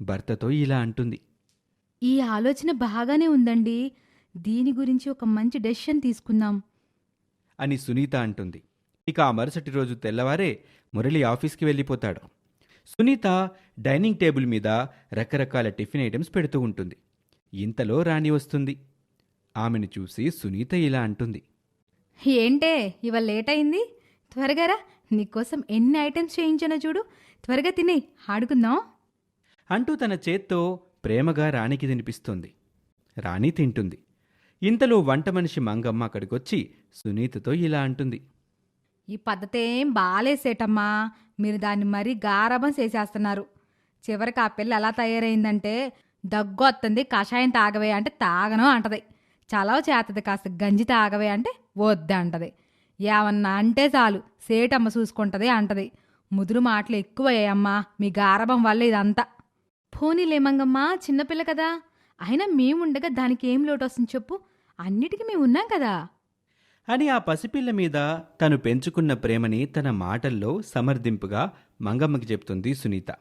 భర్తతో ఇలా అంటుంది. ఈ ఆలోచన బాగానే ఉందండి. దీని గురించి ఒక మంచి డెసిషన్ తీసుకుందాం. అని సునీత అంటుంది. ఇక ఆ మరుసటి రోజు తెల్లవారే మురళి ఆఫీస్కి వెళ్ళిపోతాడు. సునీత డైనింగ్ టేబుల్ మీద రకరకాల టిఫిన్ ఐటమ్స్ పెడుతూ ఉంటుంది. ఇంతలో రాణి వస్తుంది. ఆమెను చూసి సునీత ఇలా అంటుంది. ఏంటే ఇవాళ లేట్ అయింది? త్వరగా రా, నీకోసం ఎన్ని ఐటమ్స్ చేయించానో చూడు. త్వరగా తినే, ఆడుకుందాం. అంటూ తన చేత్తో ప్రేమగా రాణికి తినిపిస్తుంది. రాణి తింటుంది. ఇంతలో వంట మనిషి మంగమ్మ అక్కడికొచ్చి సునీతతో ఇలా అంటుంది. ఈ పద్ధతేం బాలేసేటమ్మా. మీరు దాన్ని మరీ గారాబం చేసేస్తున్నారు. చివరికి ఆ పిల్ల ఎలా తయారైందంటే, దగ్గు వస్తుంది కషాయం తాగవే అంటే తాగను అంటది. చలవ చేతది కాస్త గంజి తాగవే అంటే వద్దు అంటది. ఏమన్నా అంటే చాలు సేటమ్మ చూసుకుంటది అంటది. ముదురు మాటలు ఎక్కువయ్యాయమ్మా మీ గారాబం వల్ల ఇదంతా. పోనీలేమంగమ్మా, చిన్నపిల్ల కదా. అయినా మేముండగా దానికి ఏం లోటు వస్తుంది చెప్పు. అన్నిటికీ మేము ఉన్నాం కదా. అని ఆ పసిపిల్ల మీద తను పెంచుకున్న ప్రేమని తన మాటల్లో సమర్థింపుగా మంగమ్మకి చెప్తుంది సునీత.